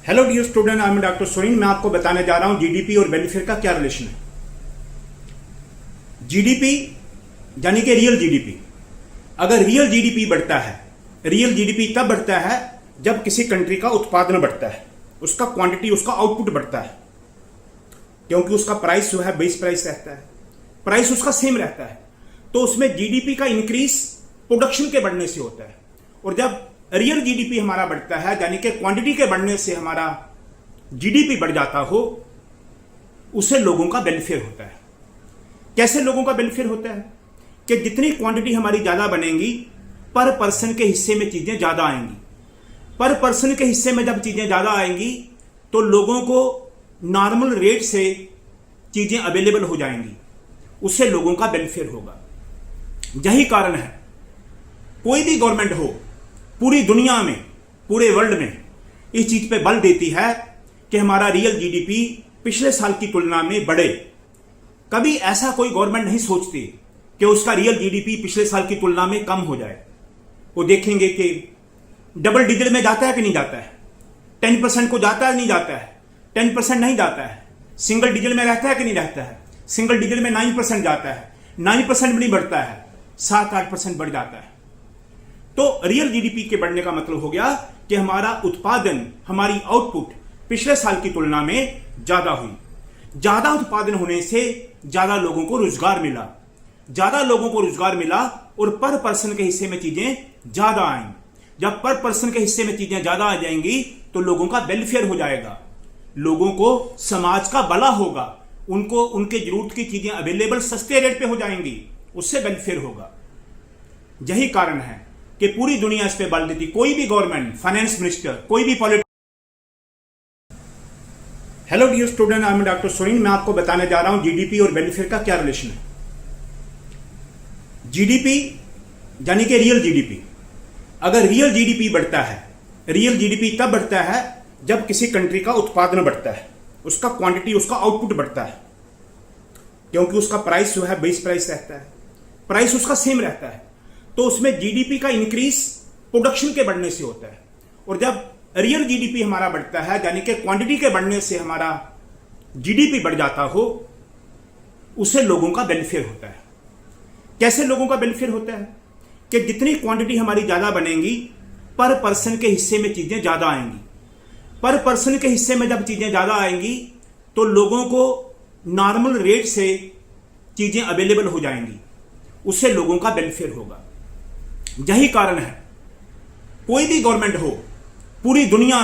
Hello dear student, I am doctor Sunil. मैं आपको बताने जा रहा हूं जीडीपी और बेनिफिट का क्या रिलेशन है। जीडीपी यानी कि रियल जीडीपी। अगर रियल जीडीपी बढ़ता है, रियल जीडीपी तब बढ़ता है जब किसी कंट्री का उत्पादन बढ़ता है, उसका क्वांटिटी, उसका आउटपुट बढ़ता है, क्योंकि उसका प्राइस जो है बेस प्राइस रहता है, प्राइस उसका सेम रहता है। तो उसमें जीडीपी का इंक्रीज प्रोडक्शन के बढ़ने से होता है। और जब रियल जीडीपी हमारा बढ़ता है, यानी कि क्वांटिटी के बढ़ने से हमारा जीडीपी बढ़ जाता हो, उससे लोगों का बेनिफिट होता है। कैसे लोगों का बेनिफिट होता है कि जितनी क्वांटिटी हमारी ज्यादा बनेगी, पर पर्सन के हिस्से में चीजें ज्यादा आएंगी। पर पर्सन के हिस्से में जब चीजें ज्यादा आएंगी तो लोगों को नॉर्मल रेट से चीजें अवेलेबल हो जाएंगी, उससे लोगों का बेनिफिट होगा। यही कारण है कोई भी गवर्नमेंट हो पूरी दुनिया में, पूरे वर्ल्ड में इस चीज पे बल देती है कि हमारा रियल जीडीपी पिछले साल की तुलना में बढ़े। कभी ऐसा कोई गवर्नमेंट नहीं सोचती कि उसका रियल जीडीपी पिछले साल की तुलना में कम हो जाए। वो देखेंगे कि डबल डिजिट में जाता है कि नहीं जाता है, 10% को जाता है नहीं जाता है, 10% नहीं जाता है, सिंगल डिजिट में रहता है कि नहीं रहता है, सिंगल डिजिट में 9% जाता है, 9% भी नहीं बढ़ता है, 7-8% बढ़ जाता है। तो रियल जीडीपी के बढ़ने का मतलब हो गया कि हमारा उत्पादन, हमारी आउटपुट पिछले साल की तुलना में ज्यादा हुई। ज्यादा उत्पादन होने से ज्यादा लोगों को रोजगार मिला, ज्यादा लोगों को रोजगार मिला और पर पर्सन के हिस्से में चीजें ज्यादा आई। जब पर पर्सन के हिस्से में चीजें ज्यादा आ जाएंगी तो लोगों का वेलफेयर हो जाएगा, लोगों को समाज का भला होगा, उनको उनके जरूरत की चीजें अवेलेबल सस्ते रेट पे हो जाएंगी, उससे वेलफेयर होगा। यही कारण है कि पूरी दुनिया इस पे बल देती, कोई भी गवर्नमेंट, फाइनेंस मिनिस्टर, कोई भी politics. Hello dear student, I am doctor Sunil. मैं आपको बताने जा रहा हूं जीडीपी और बेनिफिट का क्या रिलेशन है। जीडीपी यानी कि रियल जीडीपी। अगर रियल जीडीपी बढ़ता है, रियल जीडीपी तब बढ़ता है जब किसी कंट्री का उत्पादन बढ़ता है, उसका क्वांटिटी, उसका आउटपुट बढ़ता है, क्योंकि उसका प्राइस जो है बेस प्राइस रहता है, प्राइस उसका सेम रहता है। तो उसमें जीडीपी का इंक्रीज प्रोडक्शन के बढ़ने से होता है। और जब रियल जीडीपी हमारा बढ़ता है, यानी कि क्वांटिटी के बढ़ने से हमारा जीडीपी बढ़ जाता हो, उससे लोगों का बेनिफिट होता है। कैसे लोगों का बेनिफिट होता है कि जितनी क्वांटिटी हमारी ज्यादा बनेगी, पर पर्सन के हिस्से में चीजें ज्यादा आएंगी। पर पर्सन के हिस्से में जब चीजें ज्यादा आएंगी तो लोगों को नॉर्मल रेट से चीजें अवेलेबल हो जाएंगी, उससे लोगों का बेनिफिट होगा। यही कारण है कोई भी गवर्नमेंट हो पूरी दुनिया